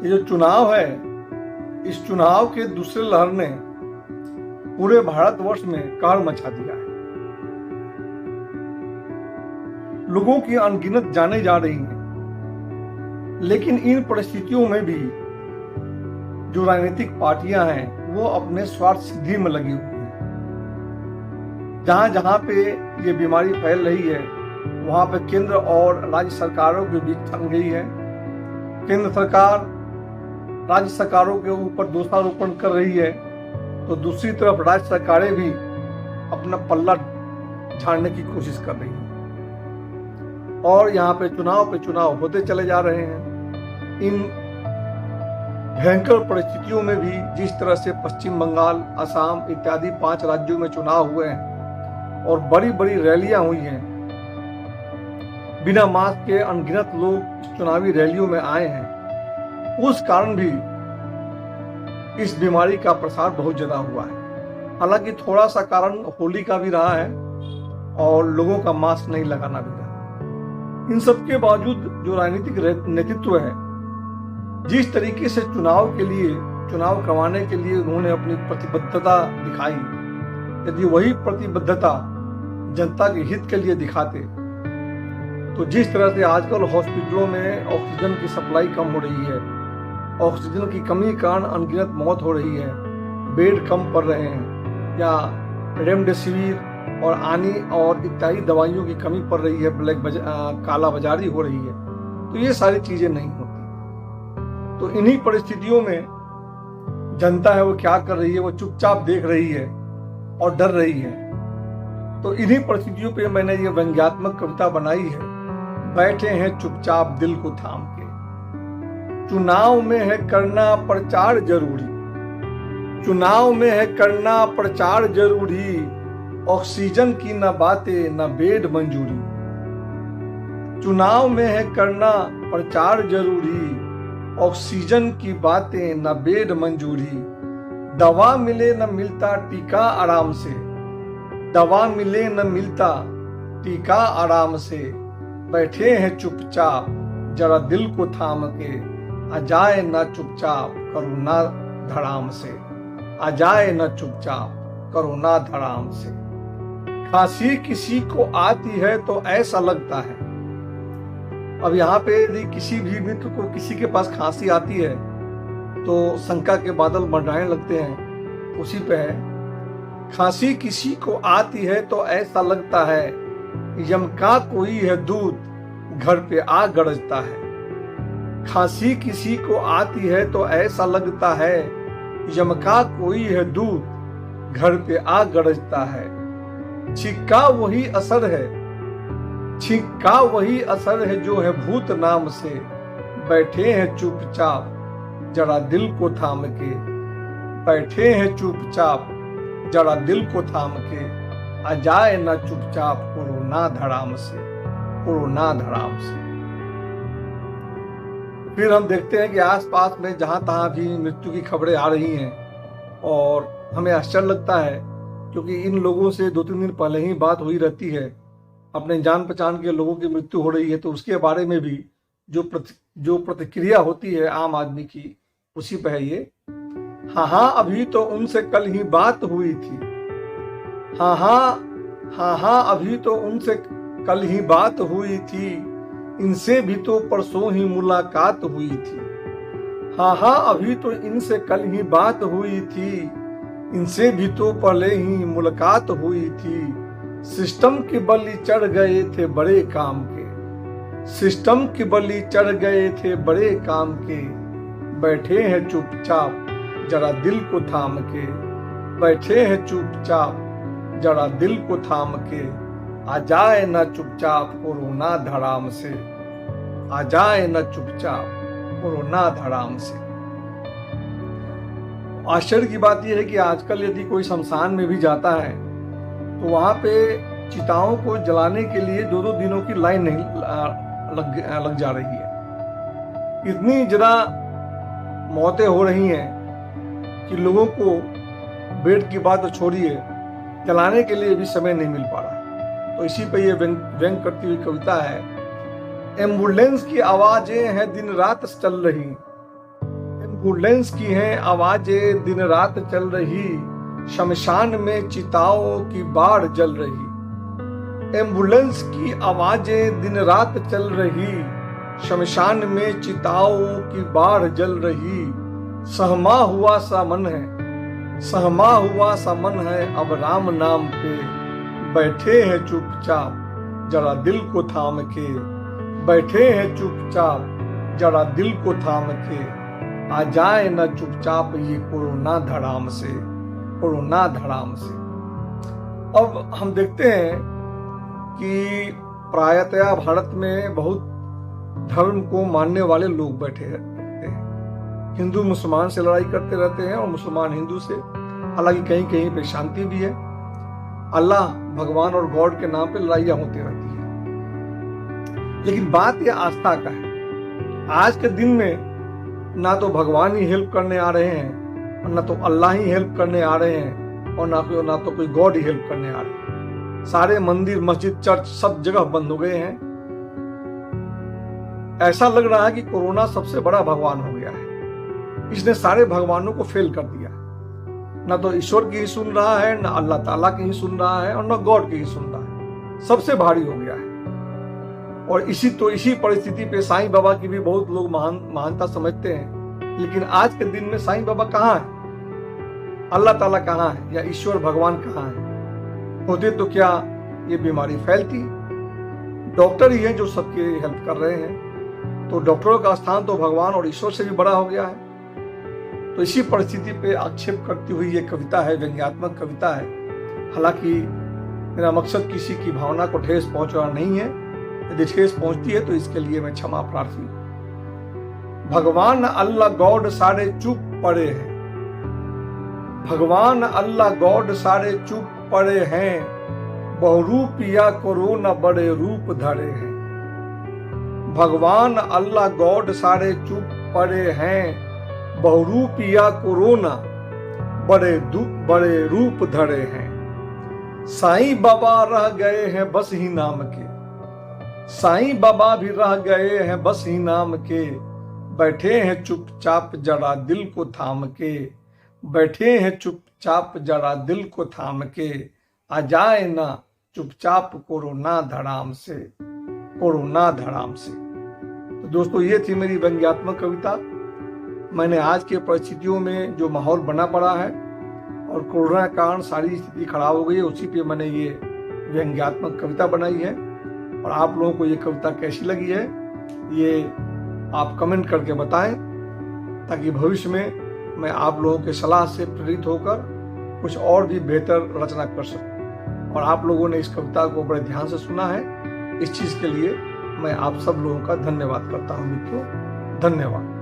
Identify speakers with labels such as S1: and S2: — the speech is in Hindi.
S1: ये जो चुनाव है, इस चुनाव के दूसरे लहर ने पूरे भारतवर्ष में कहर मचा दिया है। लोगों की अनगिनत जाने जा रही हैं, लेकिन इन परिस्थितियों में भी जो राजनीतिक पार्टियां हैं वो अपने स्वार्थ सिद्धि में लगी हुई हैं। जहां जहां पे ये बीमारी फैल रही है वहां पे केंद्र और राज्य सरकारों के बीच थम गई है। केंद्र सरकार राज्य सरकारों के ऊपर दोषारोपण कर रही है, तो दूसरी तरफ राज्य सरकारें भी अपना पल्ला झाड़ने की कोशिश कर रही हैं और यहाँ पे चुनाव होते चले जा रहे हैं। इन भयंकर परिस्थितियों में भी जिस तरह से पश्चिम बंगाल, असम इत्यादि 5 राज्यों में चुनाव हुए हैं और बड़ी बड़ी रैलियां हुई हैं, बिना मास्क के अनगिनत लोग चुनावी रैलियों में आए हैं, उस कारण भी इस बीमारी का प्रसार बहुत ज्यादा हुआ है। हालांकि थोड़ा सा कारण होली का भी रहा है और लोगों का मास्क नहीं लगाना भी रहा। इन सब के बावजूद जो राजनीतिक नेतृत्व है, जिस तरीके से चुनाव करवाने के लिए उन्होंने अपनी प्रतिबद्धता दिखाई, यदि वही प्रतिबद्धता जनता के हित के लिए दिखाते तो जिस तरह से आजकल हॉस्पिटलों में ऑक्सीजन की सप्लाई कम हो रही है, ऑक्सीजन की कमी के कारण अनगिनत मौत हो रही है, बेड कम पड़ रहे हैं, या रेमडेसिविर और आनी और इत्यादि दवाइयों की कमी पड़ रही है, काला बाजारी हो रही है, तो ये सारी चीजें नहीं होती। तो इन्हीं परिस्थितियों में जनता है वो क्या कर रही है, वो चुपचाप देख रही है और डर रही है। तो इन्हीं परिस्थितियों पे मैंने ये व्यंग्यात्मक कविता बनाई है, बैठे हैं चुपचाप दिल को थाम के। चुनाव में है करना प्रचार जरूरी, चुनाव में है करना प्रचार जरूरी, ऑक्सीजन की न बातें न बेड मंजूरी। चुनाव में है करना प्रचार जरूरी, ऑक्सीजन की बातें न बेड मंजूरी। दवा मिले न मिलता टीका आराम से, दवा मिले न मिलता टीका आराम से, बैठे हैं चुपचाप जरा दिल को थाम के, आ जाए न चुपचाप करुणा धड़ाम से, आ जाए न चुपचाप करुणा धड़ाम से। खांसी किसी को आती है तो ऐसा लगता है, अब यहाँ पे यदि किसी भी मित्र को किसी के पास खांसी आती है तो शंका के बादल मंडराने लगते हैं। उसी पे है, खांसी किसी को आती है तो ऐसा लगता है, यम का कोई है दूत घर पे आ गरजता है। खांसी किसी को आती है तो ऐसा लगता है, यम का कोई है दूत घर पे आ गरजता है। छिक्का वही असर है, छिक्का वही असर है जो है भूत नाम से, बैठे हैं चुपचाप जरा दिल को थाम के, बैठे हैं चुपचाप जरा दिल को थाम के, आ जाए ना चुपचाप कोरोना धड़ाम से, कोरोना धड़ाम से। फिर हम देखते हैं कि आसपास में जहां तहां भी मृत्यु की खबरें आ रही हैं और हमें आश्चर्य लगता है, क्योंकि इन लोगों से 2-3 दिन पहले ही बात हुई रहती है, अपने जान पहचान के लोगों की मृत्यु हो रही है, तो उसके बारे में भी जो प्रतिक्रिया होती है आम आदमी की, उसी पे है ये। हाँ अभी तो उनसे कल ही बात हुई थी, हाँ अभी तो उनसे कल ही बात हुई थी, इनसे भी तो परसों ही मुलाकात हुई थी। हाँ अभी तो इनसे कल ही बात हुई थी, इनसे भी तो पहले ही मुलाकात हुई थी। सिस्टम के बलि चढ़ गए थे बड़े काम के, सिस्टम के बलि चढ़ गए थे बड़े काम के, बैठे हैं चुपचाप जरा दिल को थाम के, बैठे हैं चुपचाप जरा दिल को थाम के, आ जाए न चुपचाप कोरोना धड़ाम से, आ जाए न चुपचाप कोरोना धड़ाम से। आश्चर्य की बात यह है कि आजकल यदि कोई शमशान में भी जाता है तो वहां पे चिताओं को जलाने के लिए 2-2 दिनों की लाइन नहीं लग जा रही है। इतनी ज्यादा मौतें हो रही हैं कि लोगों को बेड की बात तो छोड़िए, जलाने के लिए भी समय नहीं मिल पा रहा। तो इसी पे ये व्यंग करती हुई कविता है। एम्बुलेंस की आवाजें हैं दिन रात चल रही, एम्बुलेंस की हैं आवाजें दिन रात चल रही, शमशान में चिताओं की बाढ़ जल रही। एम्बुलेंस की आवाजें दिन रात चल रही, शमशान में चिताओं की बाढ़ जल रही। सहमा हुआ सा मन है, सहमा हुआ सा मन है, अब राम नाम पे बैठे हैं चुपचाप जरा दिल को थाम के, बैठे हैं चुपचाप जरा दिल को थाम के। आ जाए न चुपचाप ये कोरोना धड़ाम से, कोरोना धड़ाम से। अब हम देखते हैं कि प्रायतः भारत में बहुत धर्म को मानने वाले लोग बैठे रहते हैं, हिंदू मुसलमान से लड़ाई करते रहते हैं और मुसलमान हिंदू से। हालांकि कहीं कहीं पे शांति भी है, अल्लाह भगवान और गॉड के नाम पे लड़ाइयां होती रहती है। लेकिन बात यह आस्था का है। आज के दिन में ना तो भगवान ही हेल्प करने आ रहे हैं, और ना तो अल्लाह ही हेल्प करने आ रहे हैं, और ना तो कोई गॉड ही हेल्प करने आ रहे हैं। सारे मंदिर, मस्जिद, चर्च सब जगह बंद हो गए हैं। ऐसा लग रहा है कि कोरोना सबसे बड़ा भगवान हो गया है। इसने सारे भगवानों को फेल कर दिया। ना तो ईश्वर की ही सुन रहा है, ना अल्लाह ताला की ही सुन रहा है, और ना गॉड की ही सुन रहा है। सबसे भारी हो गया है। और इसी परिस्थिति पे साईं बाबा की भी बहुत लोग महानता समझते हैं। लेकिन आज के दिन में साईं बाबा कहाँ है, अल्लाह ताला कहाँ है, या ईश्वर भगवान कहाँ है? होते तो क्या ये बीमारी फैलती? डॉक्टर ही है जो सबके हेल्प कर रहे हैं। तो डॉक्टरों का स्थान तो भगवान और ईश्वर से भी बड़ा हो गया है। तो इसी परिस्थिति पे आक्षेप करती हुई ये कविता है, व्यंग्यात्मक कविता है। हालांकि मेरा मकसद किसी की भावना को ठेस पहुंचाना नहीं है। यदि ठेस पहुंचती है तो इसके लिए मैं क्षमा प्रार्थी। भगवान अल्लाह गॉड सारे चुप पड़े हैं, भगवान अल्लाह गॉड सारे चुप पड़े हैं, बहुरूप या कोरोना बड़े रूप धरे हैं। भगवान अल्लाह गॉड सारे चुप पड़े हैं, बहुरूप या कोरोना बड़े रूप धरे हैं। साईं बाबा रह गए हैं बस ही नाम के, साईं बाबा भी रह गए हैं बस ही नाम के, बैठे हैं चुपचाप जरा दिल को थाम के, बैठे हैं चुपचाप जरा दिल को थाम के। आ जाए ना चुपचाप कोरोना धड़ाम से, कोरोना धड़ाम से। तो दोस्तों, ये थी मेरी व्यंग्यात्मक कविता। मैंने आज के परिस्थितियों में जो माहौल बना पड़ा है और कोरोना के कारण सारी स्थिति खराब हो गई है, उसी पे मैंने ये व्यंग्यात्मक कविता बनाई है। और आप लोगों को ये कविता कैसी लगी है, ये आप कमेंट करके बताएं, ताकि भविष्य में मैं आप लोगों के सलाह से प्रेरित होकर कुछ और भी बेहतर रचना कर सकूं। और आप लोगों ने इस कविता को बड़े ध्यान से सुना है, इस चीज़ के लिए मैं आप सब लोगों का धन्यवाद करता हूं मित्रों। धन्यवाद।